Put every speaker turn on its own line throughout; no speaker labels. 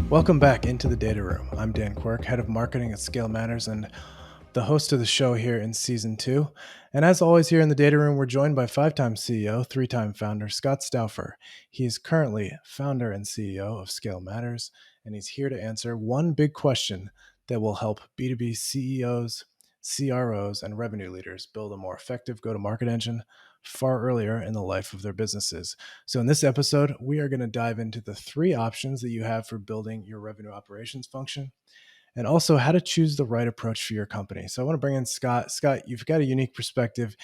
Welcome back into the data room. I'm Dan Quirk, head of marketing at Scale Matters and the host of the show here in season 2. And as always, here in the data room, we're joined by 5-time CEO, 3-time founder Scott Stauffer. He is currently founder and CEO of Scale Matters, and he's here to answer one big question that will help B2B CEOs, CROs, and revenue leaders build a more effective go-to-market engine far earlier in the life of their businesses. So in this episode, we are going to dive into the 3 options that you have for building your revenue operations function, and also how to choose the right approach for your company. So I want to bring in Scott. Scott, you've got a unique perspective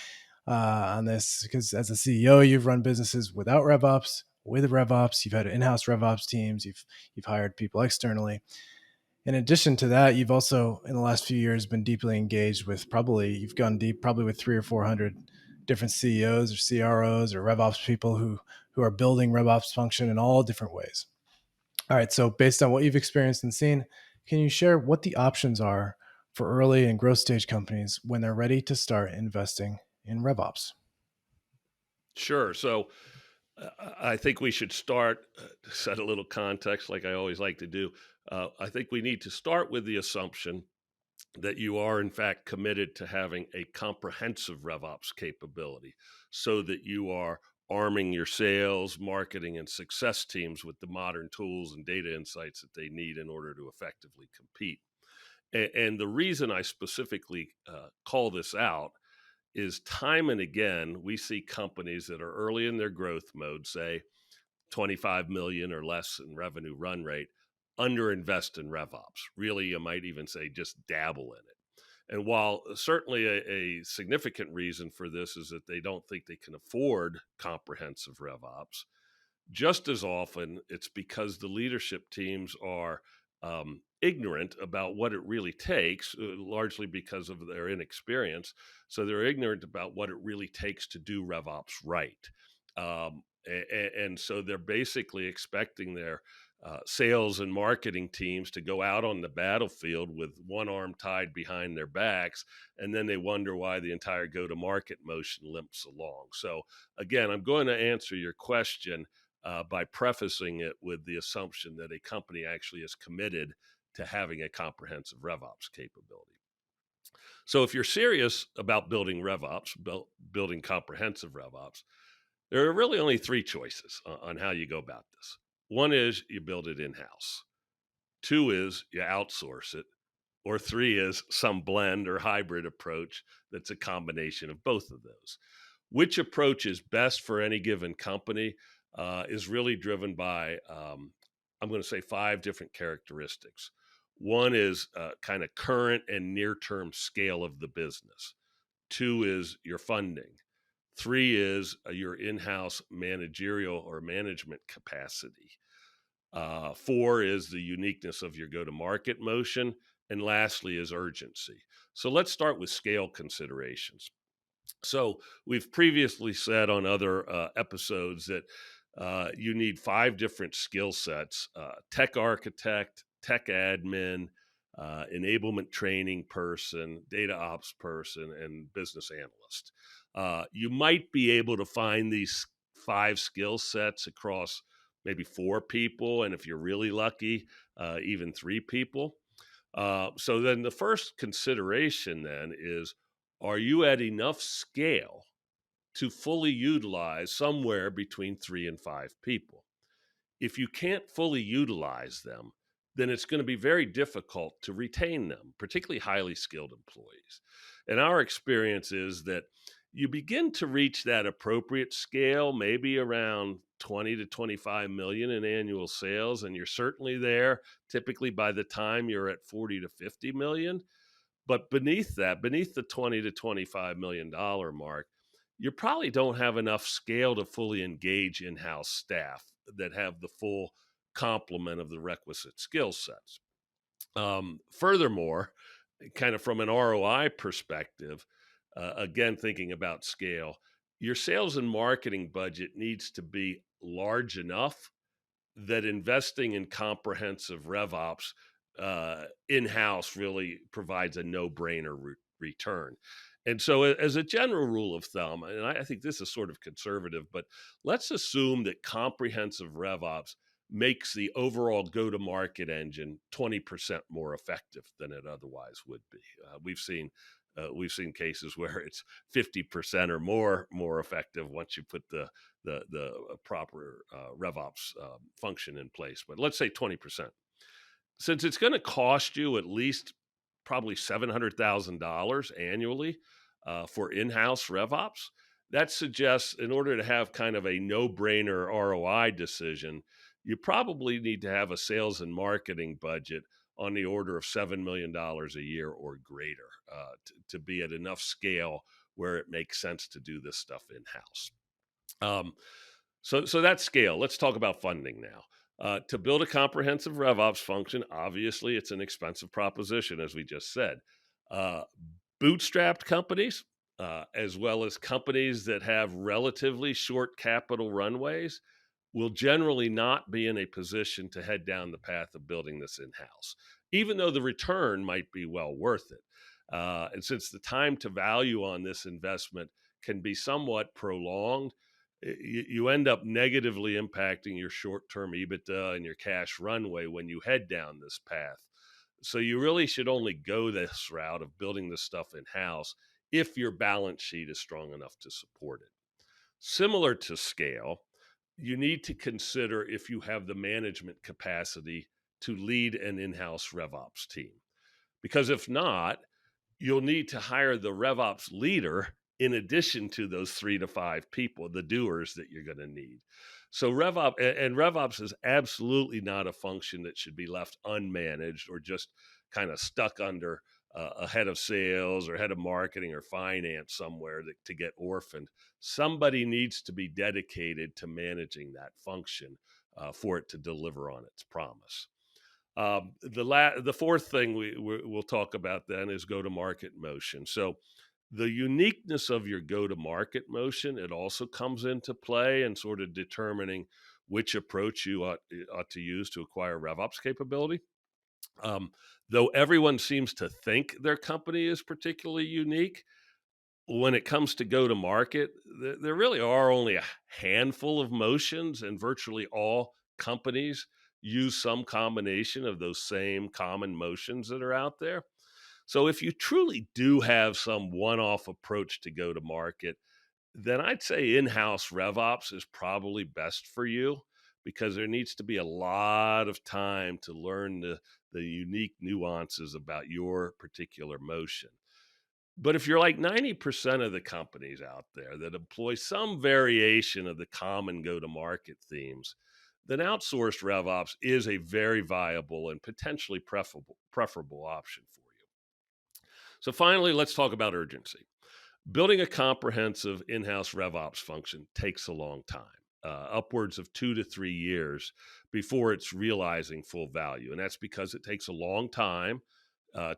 on this because as a CEO, you've run businesses without RevOps, with RevOps. You've had in-house RevOps teams. You've hired people externally. In addition to that, you've also in the last few years been deeply engaged with you've gone deep probably with 300 or 400 different CEOs or CROs or RevOps people who are building RevOps function in all different ways. All right, so based on what you've experienced and seen, can you share what the options are for early and growth stage companies when they're ready to start investing in RevOps?
Sure. So I think we should start to set a little context, like I always like to do. I think we need to start with the assumption that you are, in fact, committed to having a comprehensive RevOps capability so that you are arming your sales, marketing, and success teams with the modern tools and data insights that they need in order to effectively compete. And the reason I specifically call this out is time and again, we see companies that are early in their growth mode, say 25 million or less in revenue run rate, underinvest in RevOps. Really, you might even say just dabble in it. And while certainly a significant reason for this is that they don't think they can afford comprehensive RevOps, just as often it's because the leadership teams are ignorant about what it really takes, largely because of their inexperience. So they're ignorant about what it really takes to do RevOps right. And so they're basically expecting their sales and marketing teams to go out on the battlefield with one arm tied behind their backs, and then they wonder why the entire go-to-market motion limps along. So again, I'm going to answer your question by prefacing it with the assumption that a company actually is committed to having a comprehensive RevOps capability. So if you're serious about building RevOps, building comprehensive RevOps, there are really only 3 choices on how you go about this. One is you build it in-house. 2 is you outsource it. Or 3 is some blend or hybrid approach that's a combination of both of those. Which approach is best for any given company is really driven by, I'm going to say, 5 different characteristics. One is kind of current and near-term scale of the business. 2 is your funding. 3 is your in-house managerial or management capacity. 4 is the uniqueness of your go-to-market motion. And lastly is urgency. So let's start with scale considerations. So we've previously said on other episodes that you need 5 different skill sets: tech architect, tech admin, enablement training person, data ops person, and business analyst. You might be able to find these 5 skill sets across maybe 4 people, and if you're really lucky, even 3 people. So then the first consideration then is, are you at enough scale to fully utilize somewhere between 3 and 5 people? If you can't fully utilize them, then it's going to be very difficult to retain them, particularly highly skilled employees. And our experience is that you begin to reach that appropriate scale, maybe around 20 to 25 million in annual sales. And you're certainly there typically by the time you're at 40 to 50 million. But beneath that, beneath the 20 to 25 million dollar mark, you probably don't have enough scale to fully engage in-house staff that have the full complement of the requisite skill sets. Furthermore, kind of from an ROI perspective, again, thinking about scale, your sales and marketing budget needs to be large enough that investing in comprehensive RevOps in-house really provides a no-brainer return. And so as a general rule of thumb, and I think this is sort of conservative, but let's assume that comprehensive RevOps makes the overall go-to-market engine 20% more effective than it otherwise would be. We've seen cases where it's 50% or more effective once you put the proper RevOps function in place. But let's say 20%. Since it's going to cost you at least probably $700,000 annually for in-house RevOps, that suggests in order to have kind of a no-brainer ROI decision, you probably need to have a sales and marketing budget on the order of $7 million a year or greater to be at enough scale where it makes sense to do this stuff in-house. Um, so that's scale. Let's talk about funding now. To build a comprehensive RevOps function, obviously it's an expensive proposition, as we just said. Uh, Bootstrapped companies, as well as companies that have relatively short capital runways, will generally not be in a position to head down the path of building this in house, even though the return might be well worth it. And since the time to value on this investment can be somewhat prolonged, you end up negatively impacting your short term EBITDA and your cash runway when you head down this path. So you really should only go this route of building this stuff in house if your balance sheet is strong enough to support it. Similar to scale, you need to consider if you have the management capacity to lead an in house RevOps team. Because if not, you'll need to hire the RevOps leader in addition to those 3 to 5 people, the doers that you're going to need. So RevOps is absolutely not a function that should be left unmanaged or just kind of stuck under a head of sales or head of marketing or finance somewhere to get orphaned. Somebody needs to be dedicated to managing that function for it to deliver on its promise. The fourth thing we'll talk about then is go to market motion. So the uniqueness of your go to market motion, it also comes into play in sort of determining which approach you ought to use to acquire RevOps capability. Um, though everyone seems to think their company is particularly unique, when it comes to go to market, there really are only a handful of motions, and virtually all companies use some combination of those same common motions that are out there. So if you truly do have some one off approach to go to market, then I'd say in house RevOps is probably best for you because there needs to be a lot of time to learn the unique nuances about your particular motion. But if you're like 90% of the companies out there that employ some variation of the common go to market themes, then outsourced RevOps is a very viable and potentially preferable option for you. So, finally, let's talk about urgency. Building a comprehensive in house RevOps function takes a long time, upwards of 2 to 3 years before it's realizing full value. And that's because it takes a long time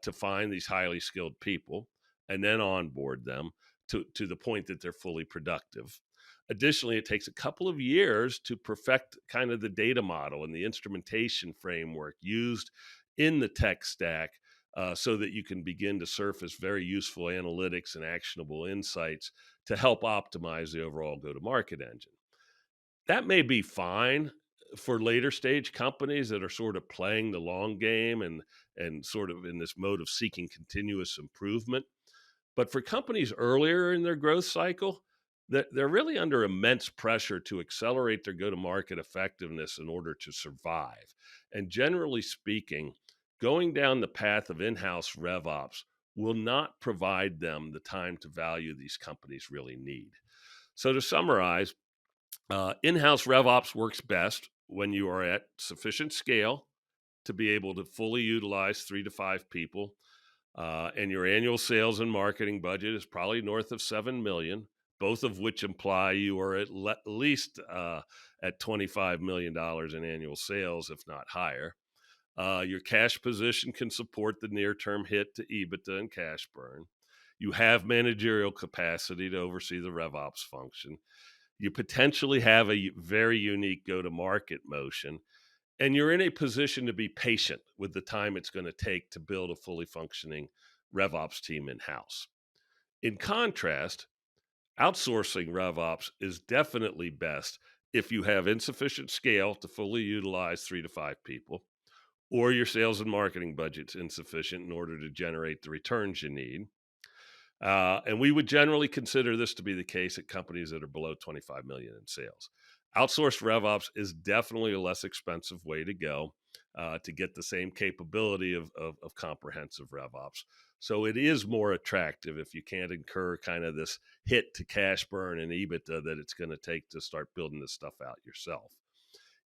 to find these highly skilled people and then onboard them to the point that they're fully productive. Additionally, it takes a couple of years to perfect kind of the data model and the instrumentation framework used in the tech stack so that you can begin to surface very useful analytics and actionable insights to help optimize the overall go to market engine. That may be fine for later stage companies that are sort of playing the long game and sort of in this mode of seeking continuous improvement. But for companies earlier in their growth cycle, they're really under immense pressure to accelerate their go to market effectiveness in order to survive. And generally speaking, going down the path of in house RevOps will not provide them the time to value these companies really need. So, to summarize, in house RevOps works best when you are at sufficient scale to be able to fully utilize 3 to 5 people and your annual sales and marketing budget is probably north of 7 million, both of which imply you are at least at $25 million in annual sales, if not higher. Your cash position can support the near term hit to EBITDA and cash burn. You have managerial capacity to oversee the RevOps function. You potentially have a very unique go to market motion, and you're in a position to be patient with the time it's going to take to build a fully functioning RevOps team in house. In contrast, outsourcing RevOps is definitely best if you have insufficient scale to fully utilize 3 to 5 people, or your sales and marketing budget's insufficient in order to generate the returns you need. And we would generally consider this to be the case at companies that are below 25 million in sales. Outsourced RevOps is definitely a less expensive way to go to get the same capability of comprehensive RevOps. So it is more attractive if you can't incur kind of this hit to cash burn and EBITDA that it's going to take to start building this stuff out yourself.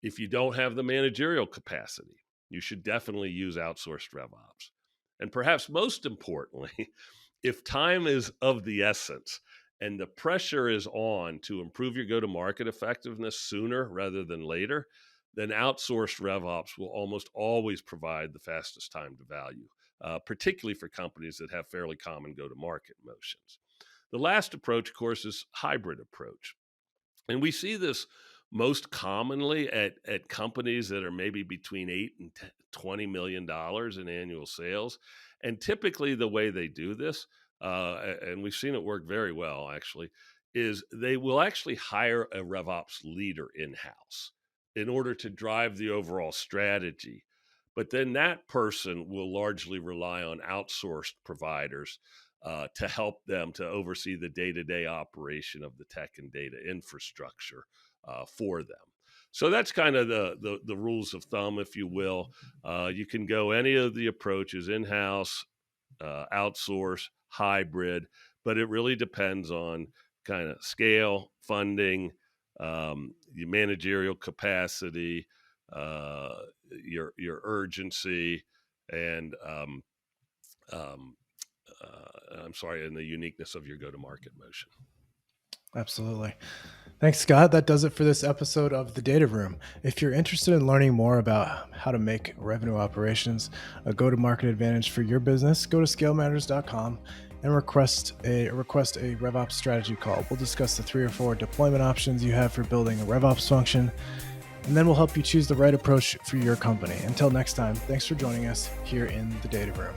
If you don't have the managerial capacity, you should definitely use outsourced RevOps. And perhaps most importantly, if time is of the essence and the pressure is on to improve your go-to-market effectiveness sooner rather than later, then outsourced RevOps will almost always provide the fastest time to value, particularly for companies that have fairly common go-to-market motions. The last approach, of course, is hybrid approach. And we see this most commonly at companies that are maybe between $8 and $20 million in annual sales. And typically the way they do this, and we've seen it work very well actually, is they will actually hire a RevOps leader in-house in order to drive the overall strategy. But then that person will largely rely on outsourced providers to help them to oversee the day-to-day operation of the tech and data infrastructure for them. So that's kind of the rules of thumb, if you will. You can go any of the approaches, in-house, outsource, hybrid, but it really depends on kind of scale, funding, your managerial capacity, your urgency, and and the uniqueness of your go-to-market motion.
Absolutely. Thanks, Scott. That does it for this episode of The Data Room. If you're interested in learning more about how to make revenue operations a go-to-market advantage for your business, go to scalematters.com and request a RevOps strategy call. We'll discuss the 3 or 4 deployment options you have for building a RevOps function, and then we'll help you choose the right approach for your company. Until next time, thanks for joining us here in The Data Room.